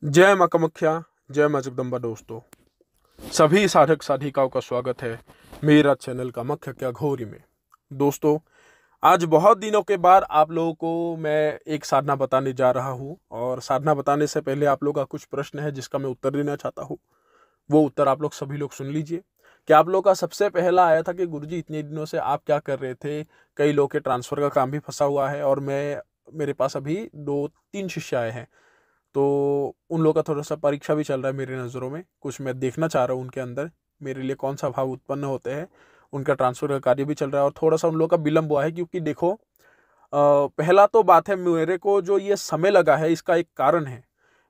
जय मां कामाख्या, जय मां जगदम्बा। दोस्तों, सभी साधक साधिकाओं का स्वागत है मेरा चैनल कामाख्या क्या घोरी में। दोस्तों, आज बहुत दिनों के बाद आप लोगों को मैं एक साधना बताने जा रहा हूँ, और साधना बताने से पहले आप लोगों का कुछ प्रश्न है जिसका मैं उत्तर देना चाहता हूँ। वो उत्तर आप लोग सभी लोग सुन लीजिए। कि आप लोग का सबसे पहला आया था कि गुरुजी इतने दिनों से आप क्या कर रहे थे, कई लोग के ट्रांसफर का काम भी फंसा हुआ है, और मेरे पास अभी 2-3 शिष्य आए हैं। तो उन लोगों का थोड़ा सा परीक्षा भी चल रहा है मेरी नज़रों में, कुछ मैं देखना चाह रहा हूँ उनके अंदर मेरे लिए कौन सा भाव उत्पन्न होते हैं। उनका ट्रांसफर का कार्य भी चल रहा है, और थोड़ा सा उन लोगों का विलम्ब हुआ है, क्योंकि देखो, पहला तो बात है, मेरे को जो ये समय लगा है इसका एक कारण है।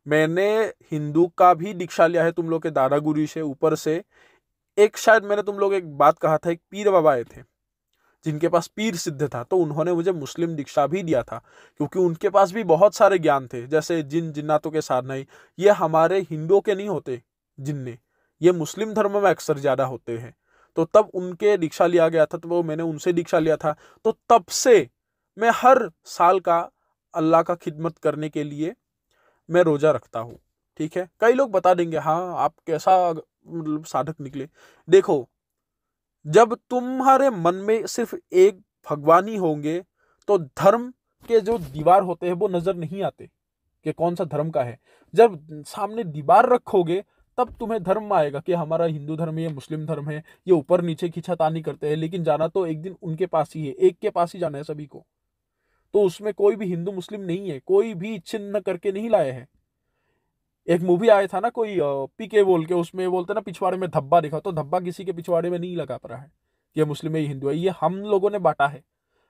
मैंने हिंदू का भी दीक्षा लिया है तुम लोग के दादा गुरु से, ऊपर से एक शायद मैंने तुम लोग एक बात कहा था, एक पीर बाबा आए थे जिनके पास पीर सिद्ध था, तो उन्होंने मुझे मुस्लिम दीक्षा भी दिया था, क्योंकि उनके पास भी बहुत सारे ज्ञान थे, जैसे जिन जिन्नातों के साधना ही ये हमारे हिंदुओं के नहीं होते जिनने, ये मुस्लिम धर्म में अक्सर ज्यादा होते हैं। तो तब उनके दीक्षा लिया गया था, तो वो मैंने उनसे दीक्षा लिया था। तो तब से मैं हर साल का अल्लाह का खिदमत करने के लिए मैं रोजा रखता हूँ। ठीक है, कई लोग बता देंगे हाँ आप कैसा मतलब साधक निकले। देखो, जब तुम्हारे मन में सिर्फ एक भगवान ही होंगे, तो धर्म के जो दीवार होते हैं वो नजर नहीं आते कि कौन सा धर्म का है। जब सामने दीवार रखोगे तब तुम्हें धर्म आएगा कि हमारा हिंदू धर्म है, ये मुस्लिम धर्म है, ये ऊपर नीचे खींचातानी करते हैं, लेकिन जाना तो एक दिन उनके पास ही है, एक के पास ही जाना है सभी को। तो उसमें कोई भी हिंदू मुस्लिम नहीं है, कोई भी छिन्न करके नहीं लाए हैं। एक मूवी आया था ना कोई, पीके बोल के, उसमें बोलते ना पिछवाड़े में धब्बा दिखा, तो धब्बा किसी के पिछवाड़े में नहीं लगा पा रहा है। ये मुस्लिम है, ये हिंदू है, ये हम लोगों ने बांटा है।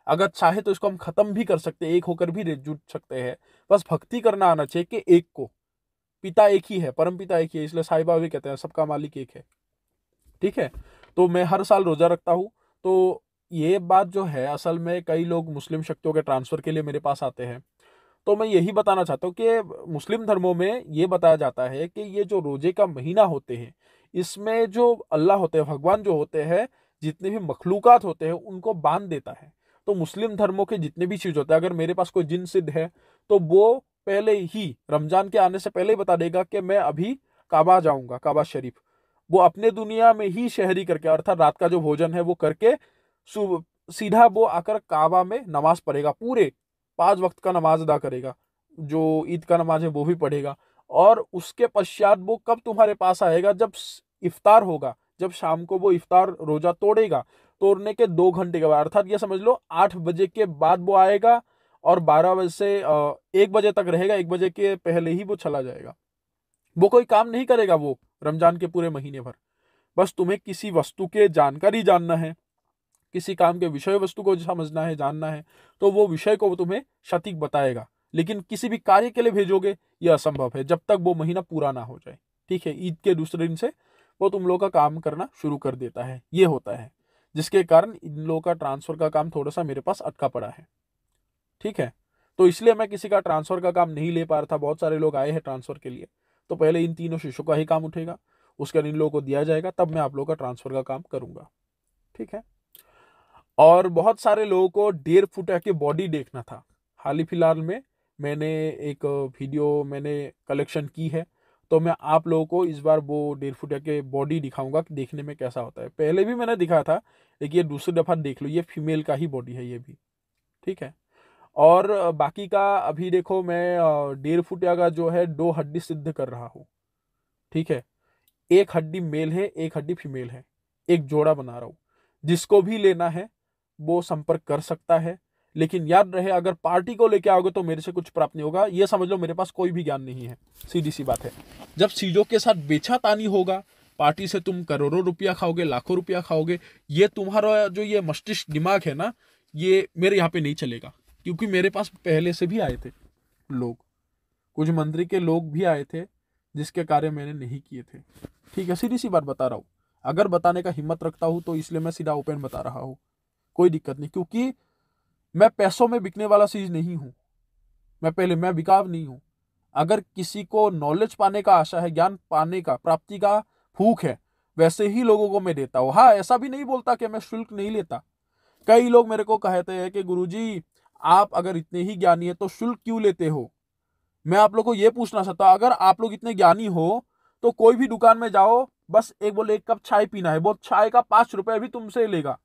अगर चाहे तो इसको हम खत्म भी कर सकते हैं, एक होकर भी जुट सकते हैं। बस भक्ति करना आना चाहिए कि एक को, पिता एक ही है, परम पिता एक ही है, इसलिए साईं बाबा भी कहते हैं सबका मालिक एक है। ठीक है, तो मैं हर साल रोजा रखता हूँ। तो ये बात जो है, असल में कई लोग मुस्लिम शक्तियों के ट्रांसफर के लिए मेरे पास आते हैं। तो मैं यही बताना चाहता हूँ कि मुस्लिम धर्मों में ये बताया जाता है कि ये जो रोजे का महीना होते हैं, इसमें जो अल्लाह होते हैं, भगवान जो होते हैं, जितने भी मखलूकात होते हैं उनको बांध देता है। तो मुस्लिम धर्मों के जितने भी चीज होते हैं, अगर मेरे पास कोई जिन सिद्ध है तो वो पहले ही रमजान के आने से पहले ही बता देगा कि मैं अभी काबा जाऊंगा, काबा शरीफ। वो अपने दुनिया में ही शहरी करके, अर्थात रात का जो भोजन है वो करके सीधा वो आकर काबा में नमाज पढ़ेगा, पूरे 5 वक्त का नमाज अदा करेगा, जो ईद का नमाज है वो भी पढ़ेगा। और उसके पश्चात वो कब तुम्हारे पास आएगा, जब इफ्तार होगा, जब शाम को वो इफ्तार रोजा तोड़ेगा, तोड़ने के 2 घंटे के बाद, अर्थात ये समझ लो 8 बजे के बाद वो आएगा, और 12 बजे से 1 बजे तक रहेगा, 1 बजे के पहले ही वो चला जाएगा। वो कोई काम नहीं करेगा वो रमजान के पूरे महीने भर। बस तुम्हें किसी वस्तु के जानकारी जानना है, किसी काम के विषय वस्तु को समझना है, जानना है, तो वो विषय को वो तुम्हें सटीक बताएगा। लेकिन किसी भी कार्य के लिए भेजोगे, यह असंभव है जब तक वो महीना पूरा ना हो जाए। ठीक है, ईद के दूसरे दिन से वो तुम लोग का काम करना शुरू कर देता है, ये होता है, जिसके कारण इन लोगों का ट्रांसफर का काम थोड़ा सा मेरे पास अटका पड़ा है। ठीक है, तो इसलिए मैं किसी का ट्रांसफर का काम नहीं ले पा रहा था। बहुत सारे लोग आए हैं ट्रांसफर के लिए, तो पहले इन तीनों शिष्यों का ही काम उठेगा, उसके बाद इन लोगों को दिया जाएगा, तब मैं आप लोगों का ट्रांसफर का काम करूंगा। ठीक है, और बहुत सारे लोगों को 1.5 फुट की बॉडी देखना था। हाल ही फिलहाल में मैंने एक वीडियो मैंने कलेक्शन की है, तो मैं आप लोगों को इस बार वो 1.5 फुट के बॉडी दिखाऊंगा कि देखने में कैसा होता है। पहले भी मैंने दिखाया था, लेकिन ये दूसरी दफा देख लो, ये फीमेल का ही बॉडी है ये भी। ठीक है, और बाकी का अभी देखो, मैं 1.5 फुट का जो है 2 हड्डी सिद्ध कर रहा हूँ। ठीक है, एक हड्डी मेल है, एक हड्डी फीमेल है, एक जोड़ा बना रहा हूं। जिसको भी लेना है वो संपर्क कर सकता है। लेकिन याद रहे, अगर पार्टी को लेके आओगे तो मेरे से कुछ प्राप्त नहीं होगा, ये समझ लो मेरे पास कोई भी ज्ञान नहीं है, सीधी सी बात है। जब चीजों के साथ बेचा तानी होगा, पार्टी से तुम करोड़ों रुपया खाओगे, लाखों रुपया खाओगे, ये तुम्हारा जो ये मस्तिष्क दिमाग है ना, ये मेरे यहाँ पे नहीं चलेगा। क्योंकि मेरे पास पहले से भी आए थे लोग, कुछ मंत्री के लोग भी आए थे, जिसके कार्य मैंने नहीं किए थे। ठीक है, सीधी सी बात बता रहा हूँ। अगर बताने का हिम्मत रखता हूँ तो इसलिए मैं सीधा ओपन बता रहा हूँ, कोई दिक्कत नहीं। क्योंकि मैं पैसों में बिकने वाला चीज नहीं हूं। मैं बिकाव नहीं हूं। अगर किसी को नॉलेज पाने का आशा है, ज्ञान पाने का, प्राप्ति का भूख है, वैसे ही लोगों को मैं देता हूँ। हाँ, ऐसा भी नहीं बोलता कि मैं शुल्क नहीं लेता। कई लोग मेरे को कहते हैं कि गुरुजी, आप अगर इतने ही ज्ञानी है तो शुल्क क्यों लेते हो। मैं आप लोग को ये पूछना चाहता हूँ, अगर आप लोग इतने ज्ञानी हो तो कोई भी दुकान में जाओ, बस एक कप चाय पीना है, वो चाय का 5 रुपए भी तुमसे लेगा।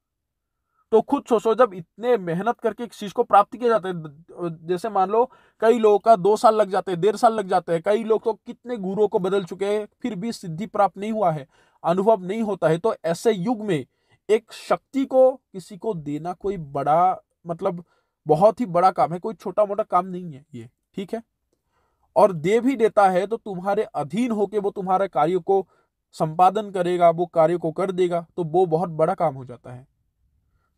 तो खुद सोचो, जब इतने मेहनत करके एक चीज को प्राप्त किया जाता है, जैसे मान लो कई लोगों का 2 साल लग जाते हैं, 1.5 साल लग जाते हैं, कई लोग तो कितने गुरुओं को बदल चुके हैं, फिर भी सिद्धि प्राप्त नहीं हुआ है, अनुभव नहीं होता है। तो ऐसे युग में एक शक्ति को किसी को देना कोई बड़ा, मतलब बहुत ही बड़ा काम है, कोई छोटा मोटा काम नहीं है ये, ठीक है। और दे भी देता है तो तुम्हारे अधीन होके वो तुम्हारे कार्य को संपादन करेगा, वो कार्य को कर देगा, तो वो बहुत बड़ा काम हो जाता है।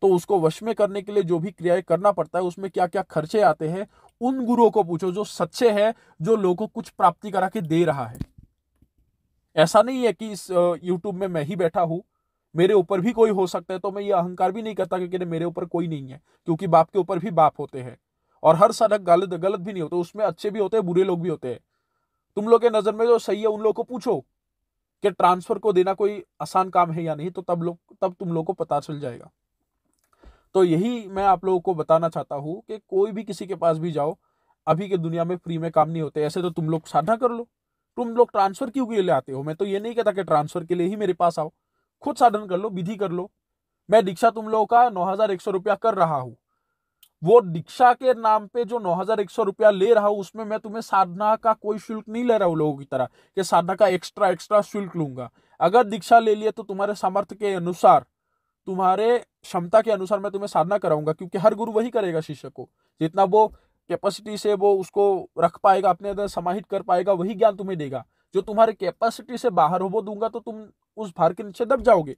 तो उसको वश में करने के लिए जो भी क्रियाएं करना पड़ता है, उसमें क्या क्या खर्चे आते हैं, उन गुरुओं को पूछो जो सच्चे हैं, जो लोगों को कुछ प्राप्ति करा के दे रहा है। ऐसा नहीं है कि इस यूट्यूब में मैं ही बैठा हूं, मेरे ऊपर भी कोई हो सकता है, तो मैं ये अहंकार भी नहीं करता कि मेरे ऊपर कोई नहीं है, क्योंकि बाप के ऊपर भी बाप होते हैं, और हर साधक गलत गलत भी नहीं होते, उसमें अच्छे भी होते हैं, बुरे लोग भी होते हैं। तुम लोग के नजर में जो सही है उन लोगों को पूछो कि ट्रांसफर को देना कोई आसान काम है या नहीं, तो तब तुम लोग को पता चल जाएगा। तो यही मैं आप लोगों को बताना चाहता हूं कि कोई भी किसी के पास भी जाओ, अभी के दुनिया में फ्री में काम नहीं होते। ऐसे तो तुम लोग साधना कर लो, तुम लोग ट्रांसफर क्यों के लिए आते हो? मैं तो ये नहीं कहता कि ट्रांसफर के लिए ही मेरे पास आओ, खुद साधन कर लो, विधि कर लो। मैं दीक्षा तुम लोगों का 9,100 रुपया कर रहा हूं, वो दीक्षा के नाम पे जो 9,100 रुपया ले रहा हूं, उसमें मैं तुम्हें साधना का कोई शुल्क नहीं ले रहा हूं लोगों की तरह कि साधना का एक्स्ट्रा एक्स्ट्रा शुल्क लूंगा। अगर दीक्षा ले लिए तो तुम्हारे सामर्थ्य के अनुसार, तुम्हारे क्षमता के अनुसार मैं तुम्हें साधना कराऊंगा, क्योंकि हर गुरु वही करेगा शिष्य को, जितना वो कैपेसिटी से वो उसको रख पाएगा, अपने अंदर समाहित कर पाएगा, वही ज्ञान तुम्हें देगा। जो तुम्हारे कैपेसिटी से बाहर हो वो दूंगा तो तुम उस भार के नीचे दब जाओगे।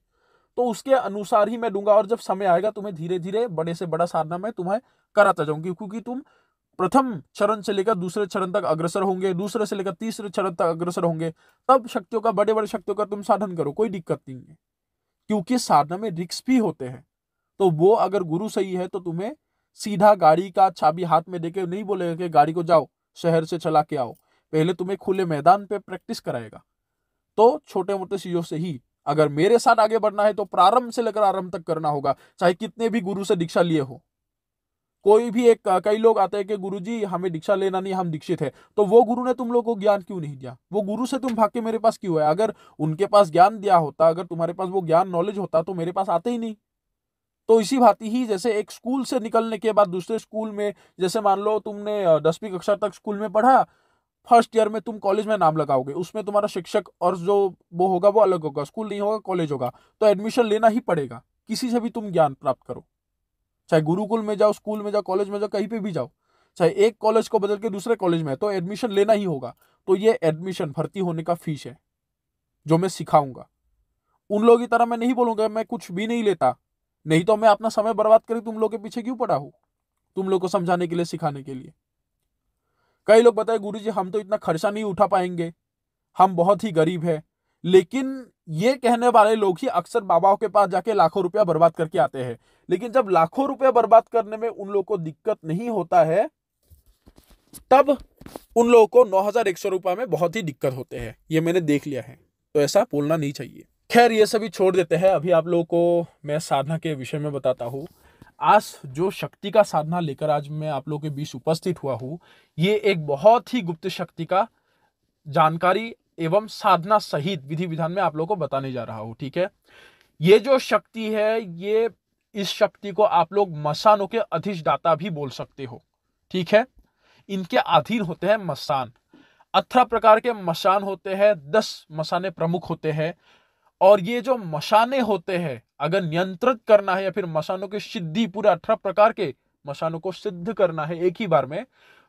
तो उसके अनुसार ही मैं दूंगा, और जब समय आएगा तुम्हें धीरे धीरे बड़े से बड़ा साधना मैं तुम्हें कराता जाऊंगी, क्योंकि तुम प्रथम चरण से लेकर दूसरे चरण तक अग्रसर होंगे, दूसरे से लेकर तीसरे चरण तक अग्रसर होंगे, तब शक्तियों का, बड़े बड़े शक्तियों का तुम साधन करो, कोई दिक्कत नहीं है। क्योंकि साधना में रिस्क भी होते हैं, तो वो अगर गुरु सही है तो तुम्हें सीधा गाड़ी का चाबी हाथ में देके नहीं बोलेगा कि गाड़ी को जाओ शहर से चला के आओ, पहले तुम्हें खुले मैदान पे प्रैक्टिस कराएगा। तो छोटे मोटे चीजों से ही अगर मेरे साथ आगे बढ़ना है तो प्रारंभ से लेकर आरंभ तक करना होगा, चाहे कितने भी गुरु से दीक्षा लिए हो। कोई भी एक, कई लोग आते हैं कि गुरुजी हमें दीक्षा लेना नहीं, हम दीक्षित है, तो वो गुरु ने तुम लोग को ज्ञान क्यों नहीं दिया? वो गुरु से तुम भाग के मेरे पास क्यों है? अगर उनके पास ज्ञान दिया होता, अगर तुम्हारे पास वो ज्ञान नॉलेज होता, तो मेरे पास आते ही नहीं। तो इसी भांति ही जैसे एक स्कूल से निकलने के बाद दूसरे स्कूल में, जैसे मान लो तुमने 10वीं कक्षा तक स्कूल में पढ़ा, फर्स्ट ईयर में तुम कॉलेज में नाम लगाओगे, उसमें तुम्हारा शिक्षक और जो वो होगा वो अलग होगा, स्कूल नहीं होगा, कॉलेज होगा, तो एडमिशन लेना ही पड़ेगा। किसी से भी तुम ज्ञान प्राप्त करो, चाहे गुरुकुल में जाओ, स्कूल में जाओ, कॉलेज में जाओ, कहीं पे भी जाओ, चाहे एक कॉलेज को बदल के दूसरे कॉलेज में है, तो एडमिशन लेना ही होगा। तो ये एडमिशन, भर्ती होने का फीस है जो मैं सिखाऊंगा। उन लोगों की तरह मैं नहीं बोलूंगा मैं कुछ भी नहीं लेता, नहीं तो मैं अपना समय बर्बाद कर तुम लोग के पीछे क्यों पड़ा हूं, तुम लोग को समझाने के लिए, सिखाने के लिए। कई लोग बताए गुरुजी हम तो इतना खर्चा नहीं उठा पाएंगे, हम बहुत ही गरीब है। लेकिन ये कहने वाले लोग ही अक्सर बाबाओं के पास जाके लाखों रुपया बर्बाद करके आते हैं। लेकिन जब लाखों रुपया बर्बाद करने में उन लोगों को दिक्कत नहीं होता है, तब उन लोगों को 9,100 रुपया में बहुत ही दिक्कत होते हैं, ये मैंने देख लिया है। तो ऐसा बोलना नहीं चाहिए। खैर ये सभी छोड़ देते हैं, अभी आप लोगों को मैं साधना के विषय में बताता हूँ। आज जो शक्ति का साधना लेकर आज मैं आप लोगों के बीच उपस्थित हुआ हूँ, ये एक बहुत ही गुप्त शक्ति का जानकारी एवं साधना सहित विधि विधान में आप लोगों को बताने जा रहा हूं, ठीक है। ये जो शक्ति है, ये इस शक्ति को आप लोग मसानों के अधिष्ठाता भी बोल सकते हो, ठीक है। इनके अधीन होते हैं मसान, 18 प्रकार के मसान होते हैं, 10 मसाने प्रमुख होते हैं। और ये जो मसाने होते हैं, अगर नियंत्रित करना है या फिर मसानों की सिद्धि, पूरे 18 प्रकार के मसानों को सिद्ध करना है एक ही बार में,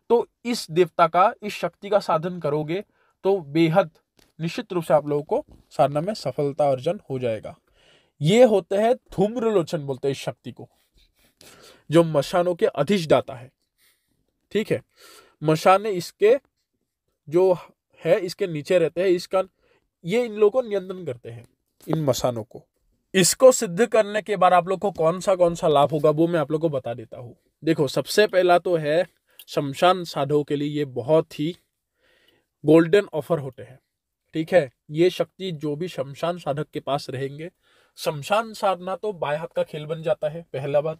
तो इस देवता का, इस शक्ति का साधन करोगे तो बेहद निश्चित रूप से आप लोगों को साधना में सफलता अर्जन हो जाएगा। ये होते हैं धूम्रलोचन, बोलते हैं इस शक्ति को, जो मशानों के अधिष्ठाता है, ठीक है। मशाने इसके जो है, इसके नीचे रहते हैं, इसका ये इन लोगों को नियंत्रण करते हैं, इन मशानों को। इसको सिद्ध करने के बाद आप लोग को कौन सा लाभ होगा वो मैं आप लोग को बता देता हूं। देखो, सबसे पहला तो है शमशान साधकों के लिए ये बहुत ही गोल्डन ऑफर होते हैं, ठीक है। ये शक्ति जो भी शमशान साधक के पास रहेंगे, शमशान साधना तो बाएं हाथ का खेल बन जाता है, पहला बात।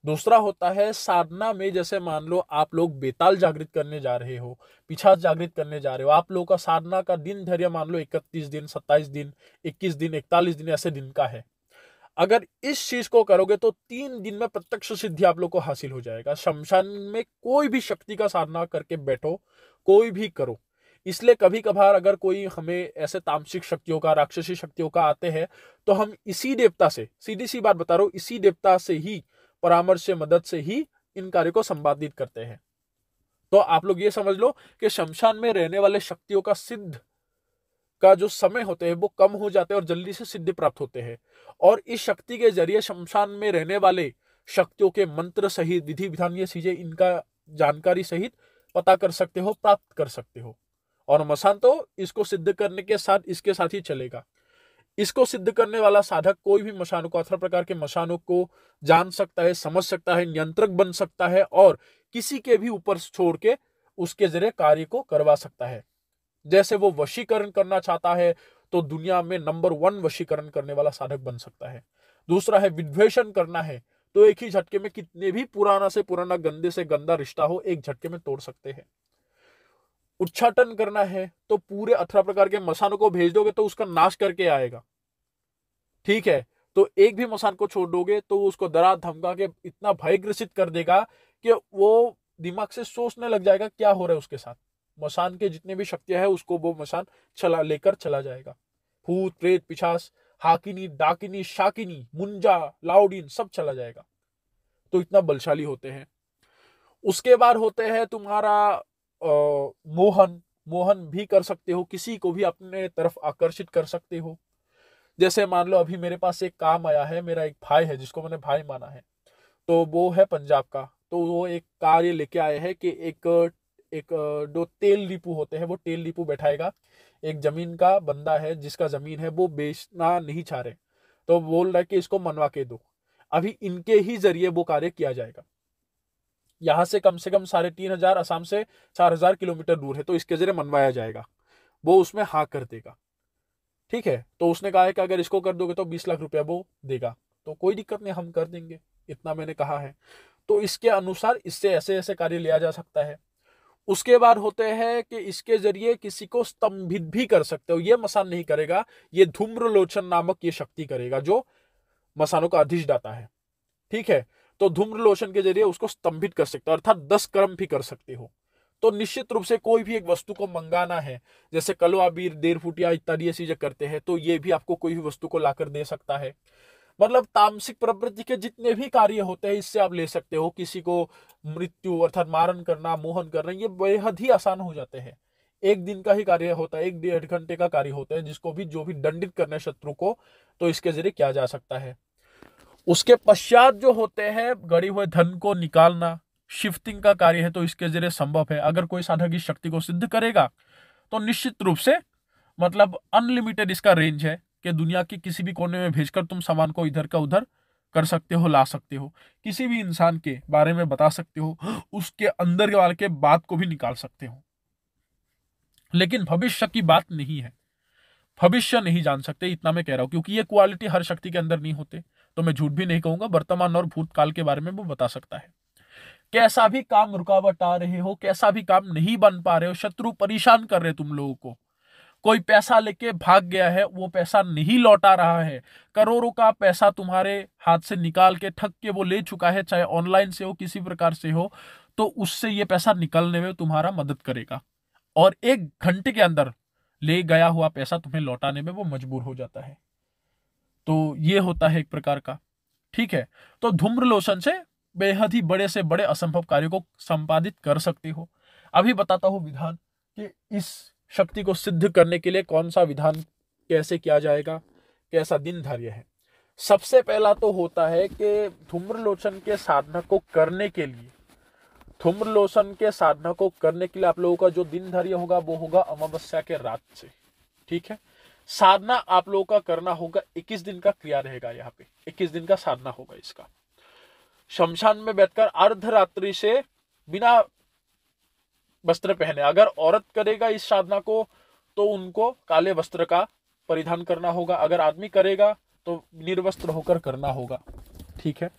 दूसरा होता है साधना में, जैसे मान लो आप लोग बेताल जागृत करने जा रहे हो, पिशाच जागृत करने जा रहे हो, आप लोगों का साधना का दिन धैर्य मान लो 31 दिन, 27 दिन, 21 दिन, 41 दिन ऐसे दिन का है। अगर इस चीज को करोगे तो 3 दिन में प्रत्यक्ष सिद्धि आप लोग को हासिल हो जाएगा। शमशान में कोई भी शक्ति का साधना करके बैठो, कोई भी करो। इसलिए कभी कभार अगर कोई हमें ऐसे तामसिक शक्तियों का, राक्षसी शक्तियों का आते हैं, तो हम इसी देवता से, सीधी सी बात बता रहा हूं, इसी देवता से ही परामर्श से, मदद से ही इन कार्यों को संपादित करते हैं। तो आप लोग ये समझ लो कि शमशान में रहने वाले शक्तियों का सिद्ध का जो समय होते हैं वो कम हो जाते हैं और जल्दी से सिद्धि प्राप्त होते हैं। और इस शक्ति के जरिए शमशान में रहने वाले शक्तियों के मंत्र सहित, विधि विधान, ये चीजें इनका जानकारी सहित पता कर सकते हो, प्राप्त कर सकते हो। और मसान तो इसको सिद्ध करने के साथ इसके साथ ही चलेगा। इसको सिद्ध करने वाला साधक कोई भी मशानों को, अथवा प्रकार के मशानों को जान सकता है, समझ सकता है, नियंत्रक बन सकता है और किसी के भी ऊपर छोड़ के उसके जरिए कार्य को करवा सकता है। जैसे वो वशीकरण करना चाहता है तो दुनिया में नंबर 1 वशीकरण करने वाला साधक बन सकता है। दूसरा है विद्वेषण करना है तो एक ही झटके में कितने भी पुराना से पुराना, गंदे से गंदा रिश्ता हो, एक झटके में तोड़ सकते हैं। उच्चाटन करना है तो पूरे 18 प्रकार के मसानों को भेज दोगे तो उसका नाश करके आएगा। ठीक है, तो एक भी मसान को छोड़ दोगे तो उसको डरा धमका के इतना भय ग्रसित कर देगा कि वो दिमाग से सोचने लग जाएगा क्या हो रहा है उसके साथ। मसान के जितने भी शक्तियां है उसको वो मसान लेकर चला जाएगा। भूत, प्रेत, पिशाच, हाकिनी, डाकिनी, शाकिनी, मुंजा, लाउडीन सब चला जाएगा। तो इतना बलशाली होते हैं। उसके बाद होते हैं तुम्हारा मोहन। मोहन भी कर सकते हो, किसी को भी अपने तरफ आकर्षित कर सकते हो। जैसे मान लो अभी मेरे पास एक काम आया है, मेरा एक भाई है जिसको मैंने भाई माना है, तो वो है पंजाब का। तो वो एक कार्य लेके आए हैं कि एक दो तेल डिपो होते हैं, वो तेल डिपो बैठाएगा। एक जमीन का बंदा है जिसका जमीन है वो बेचना नहीं चाह रहे, तो बोल रहा है कि इसको मनवा के दो। अभी इनके ही जरिए वो कार्य किया जाएगा। यहां से कम 3,500 असम से 4,000 किलोमीटर दूर है, तो इसके जरिए मनवाया जाएगा। वो उसमें हाँ कर देगा। ठीक है, तो उसने कहा है कि अगर इसको कर दोगे तो 20 लाख रुपया वो देगा। तो कोई दिक्कत नहीं, हम कर देंगे, इतना मैंने कहा है। तो इसके अनुसार इससे ऐसे ऐसे कार्य लिया जा सकता है। उसके बाद होते हैं कि इसके जरिए किसी को स्तंभित भी कर सकते हो। ये मसान नहीं करेगा, ये धूम्रलोचन नामक ये शक्ति करेगा जो मसानों का अधिष्ठाता है। ठीक है, तो धूम्रलोचन के जरिए उसको स्तंभित कर सकते हो, अर्थात 10 कर्म भी कर सकते हो। तो निश्चित रूप से कोई भी एक वस्तु को मंगाना है, जैसे कलवा, बीर, देर फुटिया इत्यादि ये चीजें करते हैं, तो ये भी आपको कोई भी वस्तु को लाकर दे सकता है। मतलब तामसिक प्रवृत्ति के जितने भी कार्य होते हैं इससे आप ले सकते हो। किसी को मृत्यु अर्थात मारण करना, मोहन करना, ये बेहद ही आसान हो जाते हैं। एक दिन का ही कार्य होता है, 1-1.5 घंटे का कार्य होता है, जिसको भी जो भी दंडित करना है शत्रु को, तो इसके जरिए किया जा सकता है। उसके पश्चात जो होते हैं गड़े हुए धन को निकालना, शिफ्टिंग का कार्य है, तो इसके जरिए संभव है। अगर कोई साधक इस शक्ति को सिद्ध करेगा तो निश्चित रूप से मतलब अनलिमिटेड इसका रेंज है कि दुनिया के किसी भी कोने में भेजकर तुम सामान को इधर का उधर कर सकते हो, ला सकते हो, किसी भी इंसान के बारे में बता सकते हो, उसके अंदर वाले के बात को भी निकाल सकते हो। लेकिन भविष्य की बात नहीं है, भविष्य नहीं जान सकते, इतना मैं कह रहा हूं, क्योंकि ये क्वालिटी हर शक्ति के अंदर नहीं होते। तो मैं झूठ भी नहीं कहूंगा, वर्तमान और भूतकाल के बारे में वो बता सकता है। कैसा भी काम रुकावट आ रहे हो, कैसा भी काम नहीं बन पा रहे हो, शत्रु परेशान कर रहे तुम लोगों को, कोई पैसा लेके भाग गया है, वो पैसा नहीं लौटा रहा है, करोड़ों का पैसा तुम्हारे हाथ से निकाल के ठग के वो ले चुका है, चाहे ऑनलाइन से हो, किसी प्रकार से हो, तो उससे ये पैसा निकलने में तुम्हारा मदद करेगा। और 1 घंटे के अंदर ले गया हुआ पैसा तुम्हें लौटाने में वो मजबूर हो जाता है। तो ये होता है एक प्रकार का। ठीक है, तो धूम्रलोचन से बेहद ही बड़े से बड़े असंभव कार्यों को संपादित कर सकते हो। अभी बताता हूं विधान कि इस शक्ति को सिद्ध करने के लिए कौन सा विधान कैसे किया जाएगा, कैसा दिन धार्य है। सबसे पहला तो होता है कि धूम्रलोचन के साधना को करने के लिए, धूम्रलोचन के साधना को करने के लिए आप लोगों का जो दिन धार्य होगा वो होगा अमावस्या के रात से। ठीक है, साधना आप लोगों का करना होगा, 21 दिन का क्रिया रहेगा, यहाँ पे 21 दिन का साधना होगा इसका। शमशान में बैठकर अर्धरात्रि से बिना वस्त्र पहने, अगर औरत करेगा इस साधना को तो उनको काले वस्त्र का परिधान करना होगा, अगर आदमी करेगा तो निर्वस्त्र होकर करना होगा। ठीक है,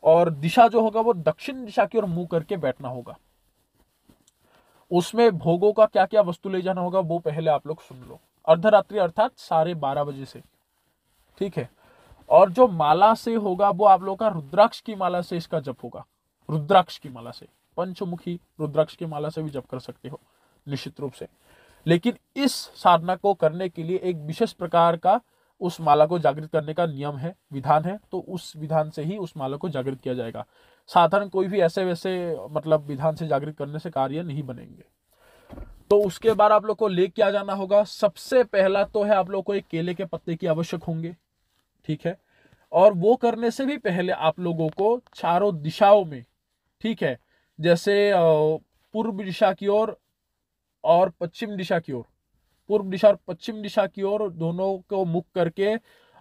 और दिशा जो होगा वो दक्षिण दिशा की ओर मुंह करके बैठना होगा। उसमें भोगों का क्या क्या वस्तु ले जाना होगा वो पहले आप लोग सुन लो। अर्धरात्रि अर्थात 12:30 से, ठीक है। और जो माला से होगा वो आप लोग का रुद्राक्ष की माला से इसका जप होगा। रुद्राक्ष की माला से, पंचमुखी रुद्राक्ष की माला से भी जप कर सकते हो निश्चित रूप से। लेकिन इस साधना को करने के लिए एक विशेष प्रकार का उस माला को जागृत करने का नियम है, विधान है, तो उस विधान से ही उस माला को जागृत किया जाएगा। साधारण कोई भी ऐसे वैसे मतलब विधान से जागृत करने से कार्य नहीं बनेंगे। तो उसके बाद आप लोग को ले क्या जाना होगा। सबसे पहला तो है आप लोग को एक केले के पत्ते की आवश्यक होंगे, ठीक है। और वो करने से भी पहले आप लोगों को चारों दिशाओं में, ठीक है, जैसे पूर्व दिशा की ओर और पश्चिम दिशा की ओर, पूर्व दिशा और पश्चिम दिशा की ओर दोनों को मुख करके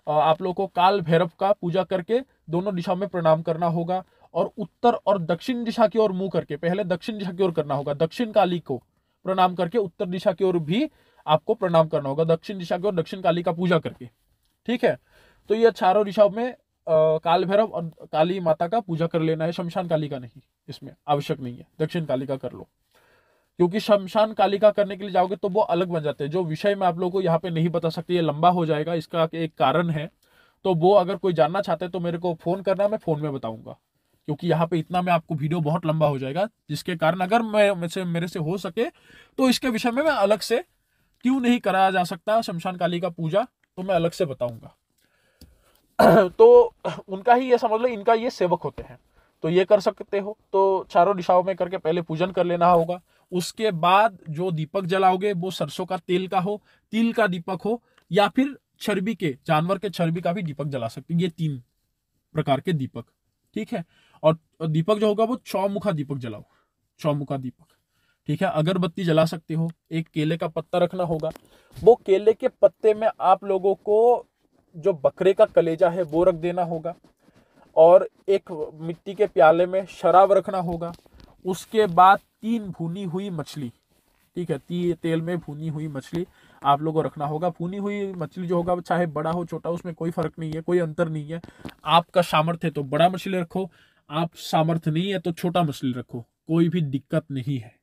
आप लोग को काल भैरव का पूजा करके दोनों दिशा में प्रणाम करना होगा। और उत्तर और दक्षिण दिशा की ओर मुंह करके पहले दक्षिण दिशा की ओर करना होगा। दक्षिण काली को प्रणाम करके उत्तर दिशा की ओर भी आपको प्रणाम करना होगा, दक्षिण दिशा की ओर दक्षिण काली का पूजा करके, ठीक है। तो ये चारों दिशाओं में काल भैरव और काली माता का पूजा कर लेना है। शमशान काली का नहीं, इसमें आवश्यक नहीं है, दक्षिण काली का कर लो। क्योंकि शमशान कालिका करने के लिए जाओगे तो वो अलग बन जाते हैं, जो विषय मैं आप लोगों को यहाँ पे नहीं बता सकती, ये लंबा हो जाएगा, इसका एक कारण है। तो वो अगर कोई जानना चाहते हैं तो मेरे को फोन करना, मैं फोन में बताऊंगा। क्योंकि यहाँ पे इतना में आपको वीडियो बहुत लंबा हो जाएगा, जिसके कारण अगर मेरे से हो सके तो इसके विषय में मैं अलग से क्यों नहीं कराया जा सकता शमशान काली का पूजा, तो मैं अलग से बताऊंगा। तो उनका ही ये समझ लो, इनका ये सेवक होते हैं, तो ये कर सकते हो। तो चारों दिशाओं में करके पहले पूजन कर लेना होगा। उसके बाद जो दीपक जलाओगे वो सरसों का तेल का हो, तिल का दीपक हो, या फिर चर्बी के, जानवर के चर्बी का भी दीपक जला सकते हैं। ये 3 प्रकार के दीपक, ठीक है। और दीपक जो होगा वो चौमुखा दीपक जलाओ, चौमुखा दीपक, ठीक है। अगरबत्ती जला सकते हो। एक केले का पत्ता रखना होगा। वो केले के पत्ते में आप लोगों को जो बकरे का कलेजा है वो रख देना होगा। और एक मिट्टी के प्याले में शराब रखना होगा। उसके बाद 3 भुनी हुई मछली, ठीक है, तेल में भुनी हुई मछली आप लोगों को रखना होगा। भुनी हुई मछली जो होगा चाहे बड़ा हो छोटा, उसमें कोई फर्क नहीं है, कोई अंतर नहीं है। आपका सामर्थ्य है तो बड़ा मछली रखो, आप सामर्थ्य नहीं है तो छोटा मछली रखो, कोई भी दिक्कत नहीं है,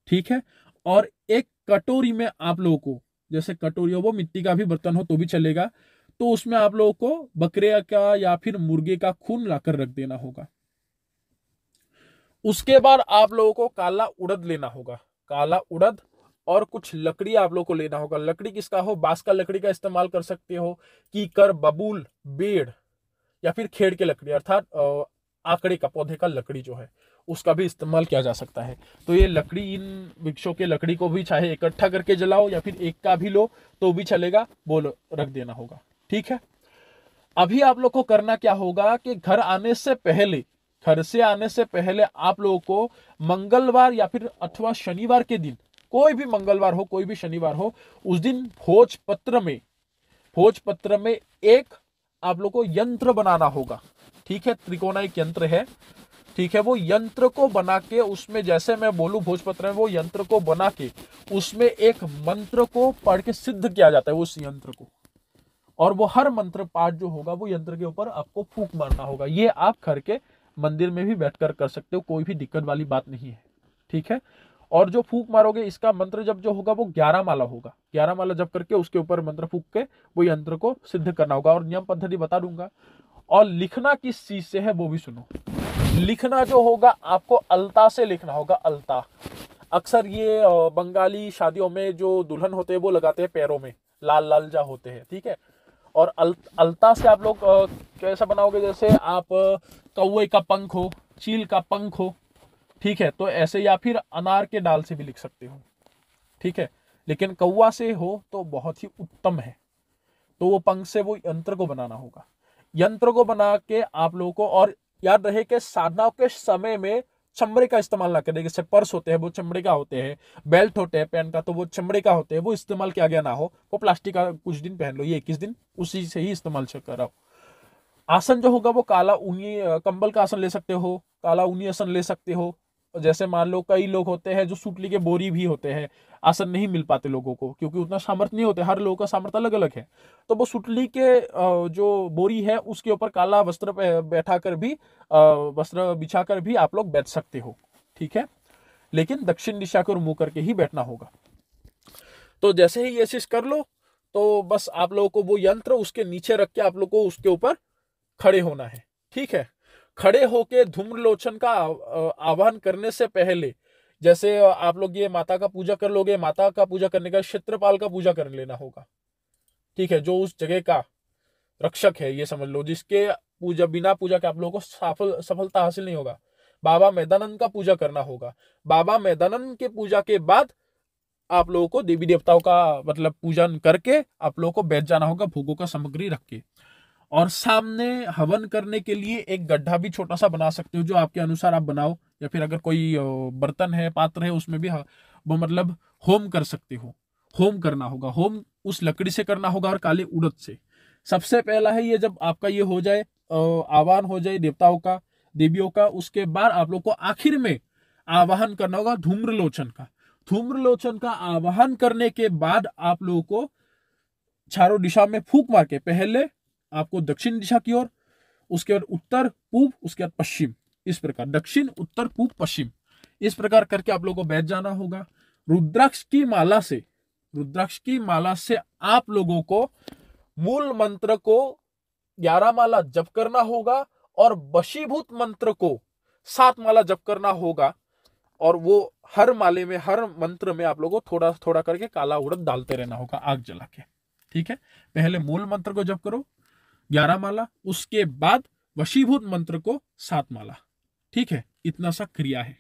ठीक है। और एक कटोरी में आप लोगों को, जैसे कटोरी हो वो मिट्टी का भी बर्तन हो तो भी चलेगा, तो उसमें आप लोगों को बकरे का या फिर मुर्गे का खून लाकर रख देना होगा। उसके बाद आप लोगों को काला उड़द लेना होगा, काला उड़द, और कुछ लकड़ी आप लोगों को लेना होगा। लकड़ी किसका हो, बांस का लकड़ी का इस्तेमाल कर सकते हो, कीकर, बबूल, बेड़, या फिर खेड़ के लकड़ी अर्थात आकड़े का पौधे का लकड़ी जो है उसका भी इस्तेमाल किया जा सकता है। तो ये लकड़ी, इन वृक्षों के लकड़ी को भी चाहे इकट्ठा करके जलाओ या फिर एक का भी लो तो भी चलेगा, वो रख देना होगा, ठीक है। अभी आप लोग को करना क्या होगा कि घर से आने से पहले आप लोगों को मंगलवार या फिर अथवा शनिवार के दिन, कोई भी मंगलवार हो कोई भी शनिवार हो, उस दिन भोजपत्र में एक आप लोग को यंत्र बनाना होगा, ठीक है। त्रिकोणा एक यंत्र है, ठीक है। वो यंत्र को बना के उसमें, जैसे मैं बोलूं भोजपत्र में, वो यंत्र को बना के उसमें एक मंत्र को पढ़ के सिद्ध किया जाता है उस यंत्र को। और वो हर मंत्र पाठ जो होगा वो यंत्र के ऊपर आपको फूंक मारना होगा। ये आप घर के मंदिर में भी बैठकर कर सकते हो, कोई भी दिक्कत वाली बात नहीं है, ठीक है। और जो फूंक मारोगे, इसका मंत्र जब जो होगा वो 11 माला होगा। 11 माला जब करके उसके ऊपर मंत्र फूंक के वो यंत्र को सिद्ध करना होगा। और नियम पद्धति बता दूंगा। और लिखना किस चीज से है वो भी सुनो। लिखना जो होगा आपको अलता से लिखना होगा, अलता। अक्सर ये बंगाली शादियों में जो दुल्हन होते हैं वो लगाते हैं पैरों में, लाल लाल जा होते हैं, ठीक है। और अलता से आप लोग कैसा बनाओगे, जैसे आप कौवे का पंख हो, चील का पंख हो, ठीक है, तो ऐसे, या फिर अनार के डाल से भी लिख सकते हो, ठीक है। लेकिन कौवा से हो तो बहुत ही उत्तम है। तो वो पंख से वो यंत्र को बनाना होगा। यंत्र को बना के आप लोगों को, और याद रहे कि साधनाओं के समय में चमड़े का इस्तेमाल ना करें। जैसे पर्स होते हैं वो चमड़े का होते हैं, बेल्ट होते हैं पेन का तो वो चमड़े का होते हैं, वो इस्तेमाल किया गया ना हो। वो प्लास्टिक का कुछ दिन पहन लो, ये 21 दिन उसी से ही इस्तेमाल कराओ। आसन जो होगा वो काला ऊनी कंबल का आसन ले सकते हो, काला ऊनी आसन ले सकते हो, जैसे मान लो कई लोग होते हैं जो सूतली के बोरी भी होते हैं, आसन नहीं मिल पाते लोगों को क्योंकि उतना सामर्थ्य नहीं होते, हर लोगों का सामर्थ्य अलग अलग है। तो वो सूतली के जो बोरी है उसके ऊपर काला वस्त्र बैठा कर भी वस्त्र बिछा कर भी आप लोग बैठ सकते हो, ठीक है, लेकिन दक्षिण दिशा की ओर मुंह करके ही बैठना होगा। तो जैसे ही ये चीज कर लो तो बस आप लोगों को वो यंत्र उसके नीचे रख के आप लोग को उसके ऊपर खड़े होना है, ठीक है। खड़े होके धूम्रलोचन का आह्वान करने से पहले, जैसे आप लोग ये माता का पूजा कर लोगे, माता का पूजा करने का क्षेत्रपाल का पूजा कर लेना होगा, ठीक है, जो उस जगह का रक्षक है, ये समझ लो, जिसके पूजा बिना पूजा के आप लोगों को सफलता हासिल नहीं होगा। बाबा मैदानंद का पूजा करना होगा। बाबा मैदानंद के पूजा के बाद आप लोगों को देवी देवताओं का मतलब पूजन करके आप लोगों को बैठ जाना होगा भोगों का सामग्री रख के। और सामने हवन करने के लिए एक गड्ढा भी छोटा सा बना सकते हो, जो आपके अनुसार आप बनाओ, या फिर अगर कोई बर्तन है, पात्र है, उसमें भी वो मतलब होम कर सकते हो। होम करना होगा, होम उस लकड़ी से करना होगा और काले उड़द से। सबसे पहला है ये, जब आपका ये हो जाए, आह्वान हो जाए देवताओं का, देवियों का, उसके बाद आप लोग को आखिर में आवाहन करना होगा धूम्रलोचन का। धूम्रलोचन का आवाहन करने के बाद आप लोगों को चारों दिशा में फूंक मार के, पहले आपको दक्षिण दिशा की ओर, उसके बाद उत्तर पूर्व, उसके बाद पश्चिम, इस प्रकार दक्षिण उत्तर पूर्व पश्चिम, इस प्रकार करके आप लोगों को बैठ जाना होगा। रुद्राक्ष की माला से, रुद्राक्ष की माला से आप लोगों को मूल मंत्र को 11 माला जप करना होगा और वशीभूत मंत्र को 7 माला जप करना होगा। और वो हर माले में, हर मंत्र में आप लोगों को थोड़ा थोड़ा करके काला उड़द डालते रहना होगा आग जला के, ठीक है। पहले मूल मंत्र को जप करो 11 माला, उसके बाद वशीभूत मंत्र को 7 माला, ठीक है। इतना सा क्रिया है।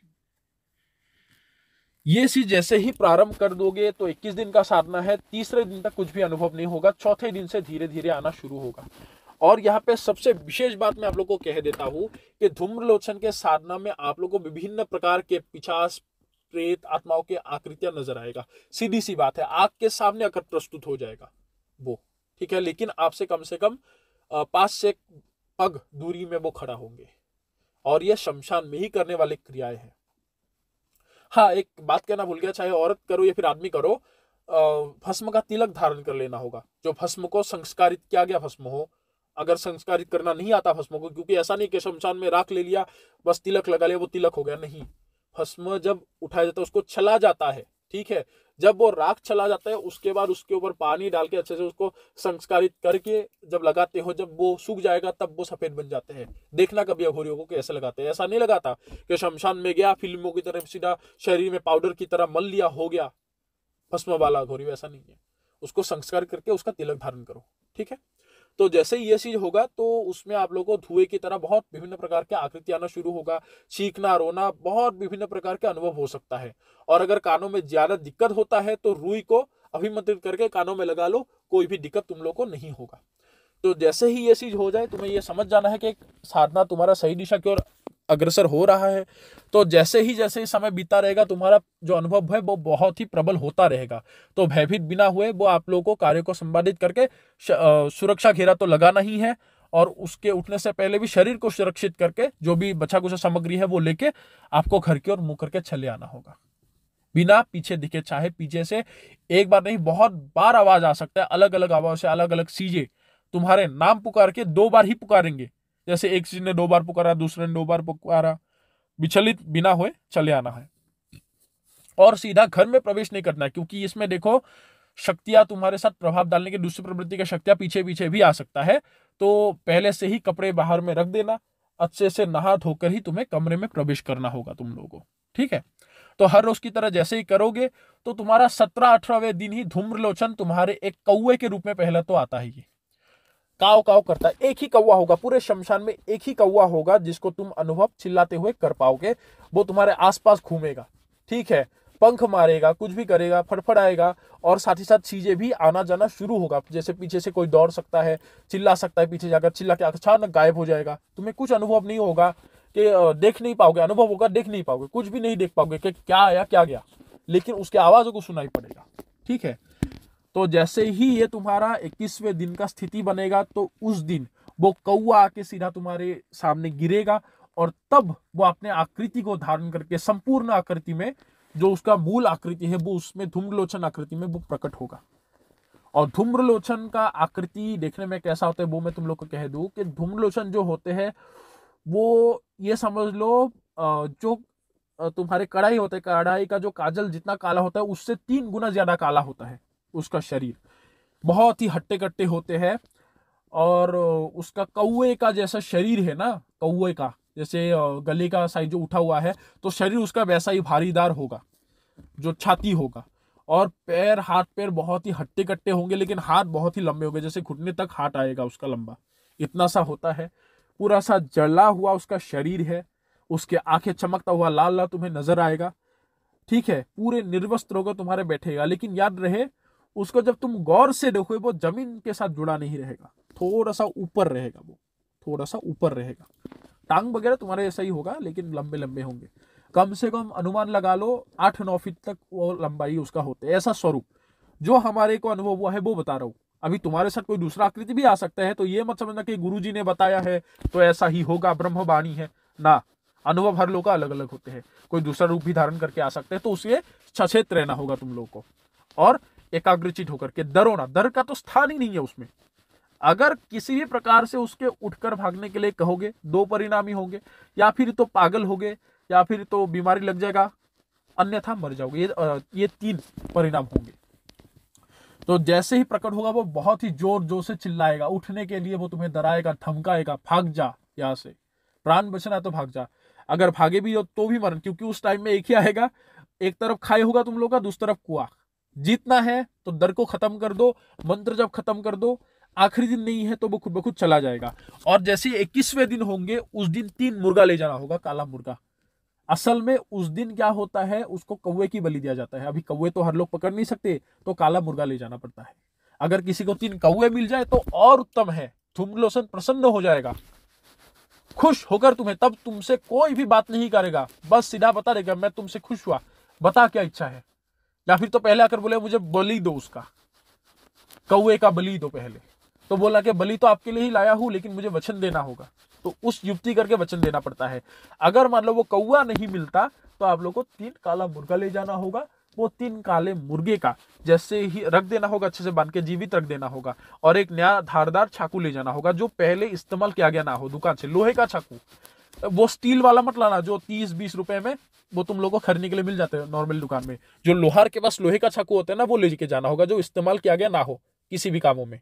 ये चीज जैसे ही प्रारंभ कर दोगे तो 21 दिन का साधना है, तीसरे दिन तक कुछ भी अनुभव नहीं होगा, चौथे दिन से धीरे धीरे आना शुरू होगा। और यहाँ पे सबसे विशेष बात मैं आप लोगों को कह देता हूं कि धूम्रलोचन के साधना में आप लोगों को विभिन्न प्रकार के पिशाच, प्रेत, आत्माओं के आकृतियां नजर आएगा। सीधी सी बात है, आग के सामने अगर प्रस्तुत हो जाएगा वो, ठीक है, लेकिन आपसे कम से कम 5 से पग दूरी में वो खड़ा होंगे। और यह शमशान में ही करने वाली क्रियाएं हैं। हाँ, एक बात कहना भूल गया, चाहे औरत करो या फिर आदमी करो, भस्म का तिलक धारण कर लेना होगा। जो भस्म को संस्कारित किया गया भस्म हो, अगर संस्कारित करना नहीं आता भस्म को, क्योंकि ऐसा नहीं कि शमशान में राख ले लिया, बस तिलक लगा लिया, वो तिलक हो गया, नहीं। भस्म जब उठाया जाता है उसको छला जाता है, ठीक है। जब वो राख चला जाता है उसके बाद उसके ऊपर पानी डाल के अच्छे से उसको संस्कारित करके जब लगाते हो, जब वो सूख जाएगा तब वो सफेद बन जाते हैं। देखना कभी अघोरियों को कैसे लगाते हैं। ऐसा नहीं लगाता कि शमशान में गया, फिल्मों की तरह सीधा शरीर में पाउडर की तरह मल लिया, हो गया भस्म वाला अघोरी, ऐसा नहीं है। उसको संस्कार करके उसका तिलक धारण करो, ठीक है। तो जैसे ही ये चीज होगा तो उसमें आप लोगों को धुएं की तरह बहुत विभिन्न प्रकार के आकृति आना शुरू होगा, चीखना, रोना, बहुत विभिन्न प्रकार के अनुभव हो सकता है। और अगर कानों में ज्यादा दिक्कत होता है तो रुई को अभिमंत्रित करके कानों में लगा लो, कोई भी दिक्कत तुम लोग को नहीं होगा। तो जैसे ही ये चीज हो जाए, तुम्हें ये समझ जाना है कि साधना तुम्हारा सही दिशा की ओर अग्रसर हो रहा है। तो जैसे ही समय बीता रहेगा, तुम्हारा जो अनुभव है वो बहुत ही प्रबल होता रहेगा। तो भयभीत बिना हुए वो आप लोगों को कार्य को संपादित करके सुरक्षा घेरा तो लगाना ही है, और उसके उठने से पहले भी शरीर को सुरक्षित करके जो भी बचा कुचा सामग्री है वो लेके आपको घर की ओर मुंह करके चले आना होगा, बिना पीछे दिखे। चाहे पीछे से एक बार नहीं, बहुत बार आवाज आ सकता है, अलग अलग आवाज से अलग अलग चीजें तुम्हारे नाम पुकार के 2 बार ही पुकारेंगे। जैसे एक चीज ने 2 बार पुकारा, दूसरे ने 2 बार पुकारा, विचलित बिना हुए चले आना है। और सीधा घर में प्रवेश नहीं करना है, क्योंकि इसमें देखो शक्तियां तुम्हारे साथ प्रभाव डालने की, दूसरी प्रवृत्ति की शक्तियां पीछे पीछे भी आ सकता है। तो पहले से ही कपड़े बाहर में रख देना, अच्छे से नहा धोकर ही तुम्हें कमरे में प्रवेश करना होगा तुम लोगों को, ठीक है। तो हर रोज की तरह जैसे ही करोगे तो तुम्हारा 17-18वें दिन ही धूम्रलोचन तुम्हारे एक कौवे के रूप में पहले तो आता है। ये काव काव करता है, एक ही कौवा होगा पूरे शमशान में, एक ही कौवा होगा जिसको तुम अनुभव चिल्लाते हुए कर पाओगे। वो तुम्हारे आसपास घूमेगा, ठीक है, पंख मारेगा, कुछ भी करेगा, फड़फड़ाएगा, और साथ ही साथ चीजें भी आना जाना शुरू होगा। जैसे पीछे से कोई दौड़ सकता है, चिल्ला सकता है, पीछे जाकर चिल्ला के अचानक गायब हो जाएगा। तुम्हें कुछ अनुभव नहीं होगा कि देख नहीं पाओगे, अनुभव होगा देख नहीं पाओगे, कुछ भी नहीं देख पाओगे कि क्या आया क्या गया, लेकिन उसके आवाजों को सुनाई पड़ेगा, ठीक है। तो जैसे ही ये तुम्हारा 21वें दिन का स्थिति बनेगा तो उस दिन वो कौवा आके सीधा तुम्हारे सामने गिरेगा और तब वो अपने आकृति को धारण करके संपूर्ण आकृति में, जो उसका मूल आकृति है, वो उसमें धूम्रलोचन आकृति में वो प्रकट होगा। और धूम्रलोचन का आकृति देखने में कैसा होता है वो मैं तुम लोग को कह दूं कि धूम्रलोचन जो होते हैं वो ये समझ लो जो तुम्हारे कढ़ाई होते हैं, कढ़ाई का जो काजल जितना काला होता है उससे 3 गुना ज्यादा काला होता है उसका शरीर। बहुत ही हट्टे कट्टे होते हैं और उसका कौवे का जैसा शरीर है ना, कौवे का जैसे गले का साइज जो उठा हुआ है, तो शरीर उसका वैसा ही भारीदार होगा, जो छाती होगा। और पैर, हाथ पैर बहुत ही हट्टे कट्टे होंगे, लेकिन हाथ बहुत ही लंबे होंगे, जैसे घुटने तक हाथ आएगा उसका लंबा, इतना सा होता है। पूरा सा जला हुआ उसका शरीर है, उसके आंखें चमकता हुआ लाल लाल तुम्हें नजर आएगा, ठीक है। पूरे निर्वस्त्र होकर तुम्हारे बैठेगा, लेकिन याद रहे उसको जब तुम गौर से देखोगे वो जमीन के साथ जुड़ा नहीं रहेगा, थोड़ा सा ऊपर रहेगा, वो थोड़ा सा ऊपर रहेगा। टांग वगैरह तुम्हारे ऐसा ही होगा, लेकिन लंबे लंबे होंगे। कम से कम अनुमान लगा लो 8-9 फीट तक वो लंबाई उसका होता है। ऐसा स्वरूप जो हमारे को अनुभव हुआ है वो बता रहा हूं। अभी तुम्हारे साथ कोई दूसरा आकृति भी आ सकता है, तो ये मत समझना कि गुरुजी ने बताया है तो ऐसा ही होगा, ब्रह्मवाणी है ना। अनुभव हर लोग का अलग अलग होते हैं, कोई दूसरा रूप भी धारण करके आ सकते हैं, तो उसे सचेत रहना होगा तुम लोगों को और एकाग्रचित होकर के। डरो ना, डर का तो स्थान ही नहीं है उसमें। अगर किसी भी प्रकार से उसके उठकर भागने के लिए कहोगे, 2 परिणाम ही होंगे, या फिर तो पागल होगे या फिर तो बीमारी लग जाएगा, अन्यथा मर जाओगे। ये 3 परिणाम होंगे। तो जैसे ही प्रकट होगा वो बहुत ही जोर जोर से चिल्लाएगा, उठने के लिए वो तुम्हें डराएगा, धमकाएगा, भाग जा यहाँ से, प्राण बचना तो भाग जा। अगर भागे भी हो तो भी मरण, क्योंकि उस टाइम में एक ही आएगा, एक तरफ खाए होगा तुम लोग का, दूसरी तरफ कुआं। जीतना है तो डर को खत्म कर दो, मंत्र जब खत्म कर दो, आखिरी दिन नहीं है तो वो खुद ब खुद चला जाएगा। और जैसे 21वें दिन होंगे उस दिन 3 मुर्गा ले जाना होगा, काला मुर्गा। असल में उस दिन क्या होता है, उसको कौवे की बलि दिया जाता है। अभी कौवे तो हर लोग पकड़ नहीं सकते, तो काला मुर्गा ले जाना पड़ता है। अगर किसी को 3 कौवे मिल जाए तो और उत्तम है, धूम्रलोचन प्रसन्न हो जाएगा, खुश होकर तुम्हें, तब तुमसे कोई भी बात नहीं करेगा, बस सीधा बता देगा मैं तुमसे खुश हुआ, बता क्या इच्छा है। या फिर तो पहले आकर बोले मुझे बलि दो, उसका कौवे का बलि दो पहले। तो बोला कि बलि तो आपके लिए ही लाया हूं, लेकिन मुझे वचन देना होगा। तो उस युक्ति करके वचन देना पड़ता है। अगर मान लो वो कौवा नहीं मिलता तो आप लोग को 3 काला मुर्गा ले जाना होगा। वो 3 काले मुर्गे का जैसे ही रख देना होगा, अच्छे से बांध के जीवित रख देना होगा। और एक नया धारदार चाकू ले जाना होगा, जो पहले इस्तेमाल किया गया ना हो, दुकान से लोहे का चाकू। वो स्टील वाला मत लाना जो 30-20 रुपए में वो तुम लोग को खरीदने के लिए मिल जाते हैं नॉर्मल दुकान में। जो लोहार के पास लोहे का चाकू होता है ना, वो लेके जाना होगा, जो इस्तेमाल किया गया ना हो किसी भी कामों में।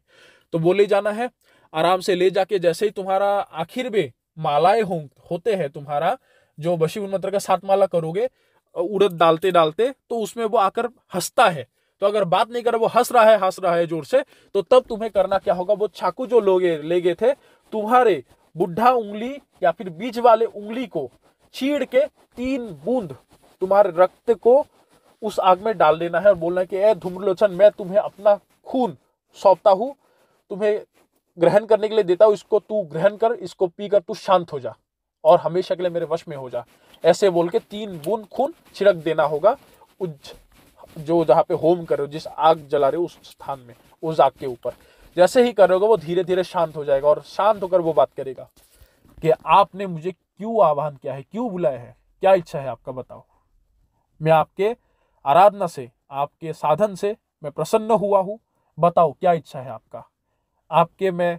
तो वो ले जाना है, आराम से ले जाके जैसे ही तुम्हारा आखिर में मालाएं होते हैं, तुम्हारा जो वशीभूत मंत्र का 7 माला करोगे उड़द डालते डालते, तो उसमें वो आकर हंसता है। तो अगर बात नहीं कर रहा, वो हंस रहा है जोर से, तो तब तुम्हें करना क्या होगा, वो चाकू जो ले गए थे, तुम्हारे बुढ़ा उंगली या फिर बीच वाले उंगली को चीड़ के 3 बूंद तुम्हारे रक्त को उस आग में डाल देना है और बोलना है कि ए धूम्रलोचन, मैं तुम्हें अपना खून सौंपता हूं, तुम्हें ग्रहण करने के लिए देता हूं, इसको तू ग्रहण कर, इसको पीकर तू शांत हो जा और हमेशा के लिए मेरे वश में हो जा। ऐसे बोल के 3 बूंद खून छिड़क देना होगा जो जहां पे होम कर रहे हो, जिस आग जला रहे हो उस स्थान में, उस आग के ऊपर। जैसे ही करोगे वो धीरे धीरे शांत हो जाएगा और शांत होकर वो बात करेगा कि आपने मुझे क्यों आह्वान किया है, क्यों बुलाया है, क्या इच्छा है आपका, बताओ। मैं आपके आराधना से, आपके साधन से मैं प्रसन्न हुआ हूं, बताओ क्या इच्छा है आपका, आपके मैं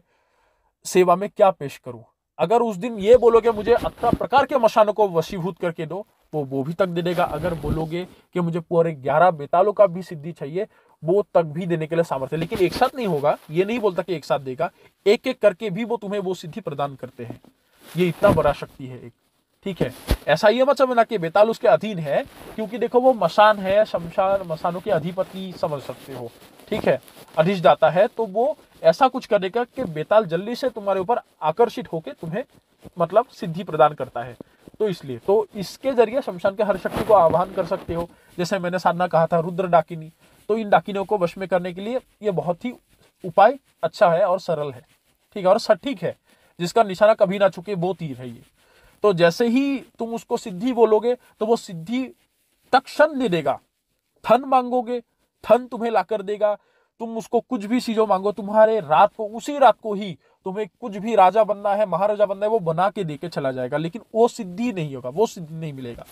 सेवा में क्या पेश करूं। अगर उस दिन ये बोलोगे मुझे 18 प्रकार के मशानों को वशीभूत करके दो, वो भी तक दे देगा। अगर बोलोगे कि मुझे पूरे 11 बेतालों का भी सिद्धि चाहिए, वो तक भी देने के लिए सामर्थ्य। लेकिन एक साथ नहीं होगा, ये नहीं बोलता कि एक साथ देगा, एक एक करके भी वो तुम्हें वो सिद्धि प्रदान करते हैं। ये इतना बड़ा शक्ति है एक, ठीक है। ऐसा ये मत समझना कि बेताल उसके अधीन है, क्योंकि देखो वो मसान है, शमशान मसानों के अधिपति समझ सकते हो, ठीक है, अधिष्ठाता है। तो वो ऐसा कुछ करेगा कि बेताल जल्दी से तुम्हारे ऊपर आकर्षित होकर तुम्हें मतलब सिद्धि प्रदान करता है। तो इसलिए तो इसके जरिए शमशान के हर शक्ति को आह्वान कर सकते हो। जैसे मैंने साधना कहा था रुद्र डाकिनी, तो इन डाकिनियों को वश में करने के लिए ये बहुत ही उपाय अच्छा है और सरल है, ठीक है, और सटीक है, जिसका निशाना कभी ना चुके वो तीर है ये। तो जैसे ही तुम उसको सिद्धि बोलोगे तो वो सिद्धि तत्क्षण दे देगा। धन मांगोगे, धन तुम्हें ला कर देगा। तुम उसको कुछ भी चीजों मांगो, तुम्हारे रात को, उसी रात को ही तुम्हें कुछ भी राजा बनना है, महाराजा बनना है, वो बना के देके चला जाएगा, लेकिन वो सिद्धि नहीं होगा, वो सिद्धि नहीं मिलेगा।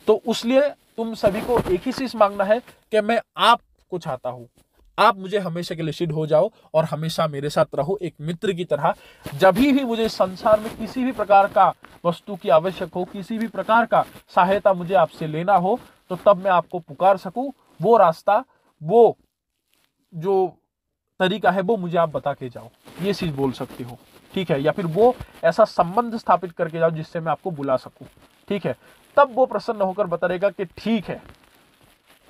तो उसलिए तुम सभी को एक ही चीज मांगना है कि मैं आपको चाहता हूं, आप मुझे हमेशा के लिए सिद्ध हो जाओ और हमेशा मेरे साथ रहो एक मित्र की तरह। जब भी मुझे संसार में किसी भी प्रकार का वस्तु की आवश्यक हो, किसी भी प्रकार का सहायता मुझे आपसे लेना हो, तो तब मैं आपको पुकार सकूं। वो रास्ता, वो जो तरीका है, वो मुझे आप बता के जाओ, ये चीज बोल सकते हो, ठीक है। या फिर वो ऐसा संबंध स्थापित करके जाओ जिससे मैं आपको बुला सकूं, ठीक है। तब वो प्रसन्न होकर बता रहेगा कि ठीक है,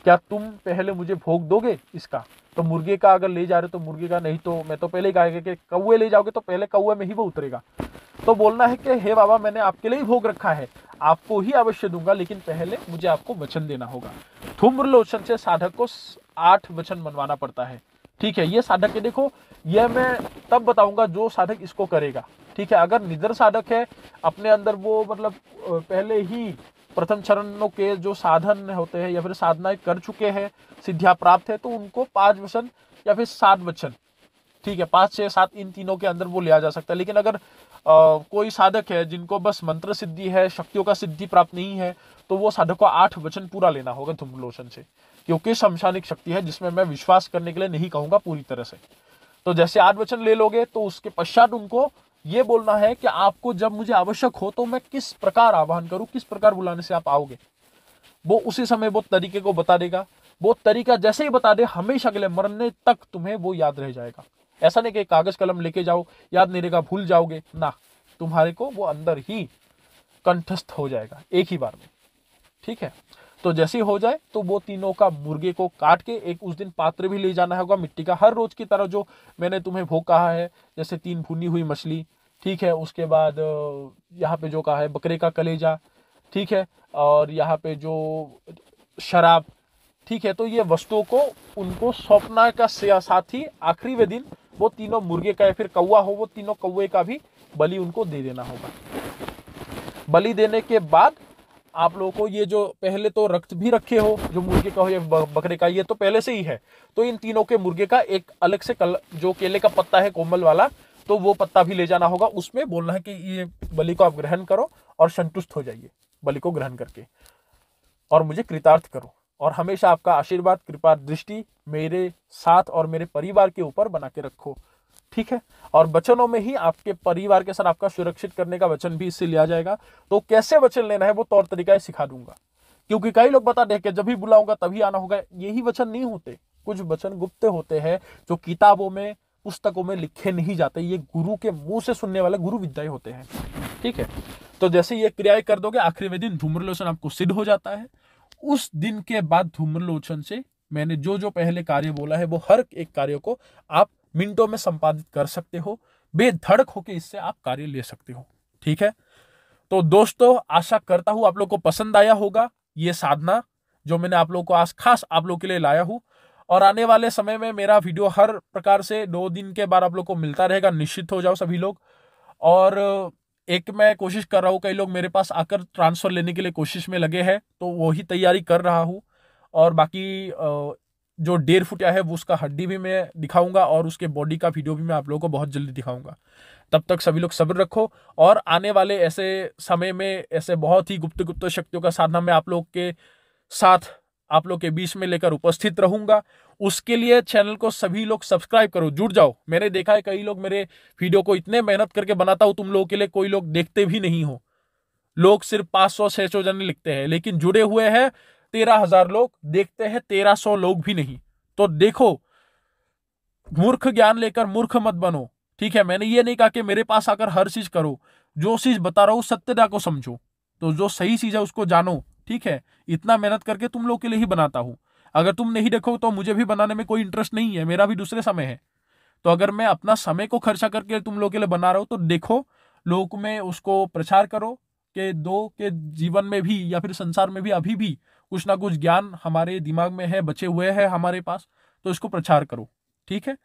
क्या तुम पहले मुझे भोग दोगे इसका। तो मुर्गे का अगर ले जा रहे हो तो मुर्गे का, नहीं तो मैं तो पहले ही कहेगा कि कौवे ले जाओगे तो पहले कौवे में ही वो उतरेगा। तो बोलना है कि हे बाबा, मैंने आपके लिए ही भोग रखा है, आपको ही अवश्य दूंगा, लेकिन पहले मुझे आपको वचन देना होगा। धूम्रलोचन से साधक को 8 वचन मनवाना पड़ता है, ठीक है। ये साधक है, देखो यह मैं तब बताऊंगा जो साधक इसको करेगा, ठीक है। अगर निडर साधक है, अपने अंदर वो मतलब पहले ही प्रथम चरणों के जो साधन होते हैं या फिर साधनाएं कर चुके हैं, सिद्धियां प्राप्त है, तो उनको 5 वचन या फिर 7 वचन, ठीक है, 5, 6, 7 इन तीनों के अंदर वो लिया जा सकता है। लेकिन अगर कोई साधक है जिनको बस मंत्र सिद्धि है, शक्तियों का सिद्धि प्राप्त नहीं है, तो वो साधक को 8 वचन पूरा लेना होगा धूम्रलोचन से, क्योंकि शमशानिक शक्ति है जिसमें मैं विश्वास करने के लिए नहीं कहूंगा पूरी तरह से। तो जैसे 8 वचन ले लोगे तो उसके पश्चात उनको ये बोलना है कि आपको जब मुझे आवश्यक हो तो मैं किस प्रकार आह्वान करूं, किस प्रकार बुलाने से आप आओगे। वो उसी समय वो तरीके को बता देगा। वो तरीका जैसे ही बता दे, हमेशा के लिए मरने तक तुम्हें वो याद रह जाएगा। ऐसा नहीं कि कागज कलम लेके जाओ, याद नहीं रहेगा, भूल जाओगे ना, तुम्हारे को वो अंदर ही कंठस्थ हो जाएगा एक ही बार में, ठीक है। तो जैसे ही हो जाए तो वो तीनों का मुर्गे को काट के एक उस दिन पात्र भी ले जाना होगा मिट्टी का, हर रोज की तरह जो मैंने तुम्हें भोग कहा है, जैसे 3 भुनी हुई मछली, ठीक है। उसके बाद यहाँ पे जो कहा है बकरे का कलेजा, ठीक है, और यहाँ पे जो शराब, ठीक है। तो ये वस्तुओं को उनको सौंपना का साथ ही आखिरी वे दिन वो तीनों मुर्गे का या फिर कौवा हो, वो तीनों कौवे का भी बलि उनको दे देना होगा। बलि देने के बाद आप लोगों को ये जो पहले तो रक्त भी रखे हो, जो मुर्गे का हो या बकरे का, ये तो पहले से ही है, तो इन तीनों के मुर्गे का एक अलग से जो केले का पत्ता है कोमल वाला, तो वो पत्ता भी ले जाना होगा। उसमें बोलना है कि ये बलि को आप ग्रहण करो और संतुष्ट हो जाइए बलि को ग्रहण करके, और मुझे कृतार्थ करो, और हमेशा आपका आशीर्वाद, कृपा दृष्टि मेरे साथ और मेरे परिवार के ऊपर बना के रखो, ठीक है। और वचनों में ही आपके परिवार के साथ आपका सुरक्षित करने का वचन भी इससे लिया जाएगा। तो कैसे वचन लेना है वो तौर तरीका सिखा दूंगा, क्योंकि कई लोग बता दे कि जब भी बुलाऊंगा तभी आना होगा। यही वचन नहीं होते, कुछ वचन गुप्त होते हैं जो किताबों में, पुस्तकों में लिखे नहीं जाते। ये गुरु के मुंह से सुनने वाले गुरु विद्याएं होते हैं, ठीक है। तो जैसे ये क्रियाएं कर दोगे, आखिरी दिन धूम्रलोचन आपको सिद्ध हो जाता है। उस दिन के बाद धूम्रलोचन से मैंने जो जो पहले कार्य बोला है, वो हर एक कार्य को आप मिनटों में संपादित कर सकते हो, बेधड़क होकर इससे आप कार्य ले सकते हो, ठीक है। तो दोस्तों, आशा करता हूं आप लोग को पसंद आया होगा ये साधना जो मैंने आप लोगों को आज खास आप लोग के लिए लाया हूं। और आने वाले समय में मेरा वीडियो हर प्रकार से 2 दिन के बाद आप लोग को मिलता रहेगा, निश्चित हो जाओ सभी लोग। और एक मैं कोशिश कर रहा हूँ, कई लोग मेरे पास आकर ट्रांसफर लेने के लिए कोशिश में लगे हैं, तो वही तैयारी कर रहा हूँ। और बाकी जो 1.5 फुटिया है वो उसका हड्डी भी मैं दिखाऊंगा, और उसके बॉडी का वीडियो भी मैं आप लोगों को बहुत जल्दी दिखाऊंगा। तब तक सभी लोग सब्र रखो, और आने वाले ऐसे समय में ऐसे बहुत ही गुप्त गुप्त शक्तियों का साधना मैं आप लोग के साथ, आप लोग के बीच में लेकर उपस्थित रहूंगा। उसके लिए चैनल को सभी लोग सब्सक्राइब करो, जुड़ जाओ। मैंने देखा है कई लोग मेरे वीडियो को इतने मेहनत करके बनाता हूं तुम लोगों के लिए, कोई लोग देखते भी नहीं हो। लोग सिर्फ 500-600 जन लिखते हैं, लेकिन जुड़े हुए हैं 13,000 लोग, देखते हैं 1300 लोग भी नहीं। तो देखो, मूर्ख ज्ञान लेकर मूर्ख मत बनो, ठीक है। मैंने ये नहीं कहा कि मेरे पास आकर हर चीज करो, जो चीज बता रहा हूं सत्यता को समझो, तो जो सही चीज है उसको जानो, ठीक है। इतना मेहनत करके तुम लोग के लिए ही बनाता हूं। अगर तुम नहीं देखो तो मुझे भी बनाने में कोई इंटरेस्ट नहीं है, मेरा भी दूसरे समय है। तो अगर मैं अपना समय को खर्चा करके तुम लोग के लिए बना रहा हूं, तो देखो, लोग में उसको प्रचार करो कि दो के जीवन में भी या फिर संसार में भी अभी भी कुछ ना कुछ ज्ञान हमारे दिमाग में है, बचे हुए हैं हमारे पास, तो इसको प्रचार करो, ठीक है।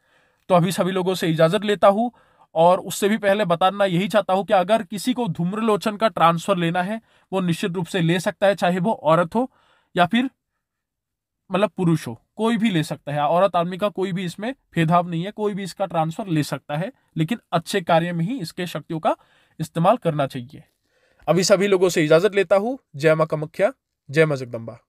तो अभी सभी लोगों से इजाजत लेता हूं, और उससे भी पहले बताना यही चाहता हूं कि अगर किसी को धूम्रलोचन का ट्रांसफर लेना है, वो निश्चित रूप से ले सकता है, चाहे वो औरत हो या फिर मतलब पुरुष हो, कोई भी ले सकता है, औरत आदमी का कोई भी इसमें भेदभाव नहीं है, कोई भी इसका ट्रांसफर ले सकता है, लेकिन अच्छे कार्य में ही इसके शक्तियों का इस्तेमाल करना चाहिए। अभी सभी लोगों से इजाजत लेता हूं। जय मां कामाख्या, जय मां जगदम्बा।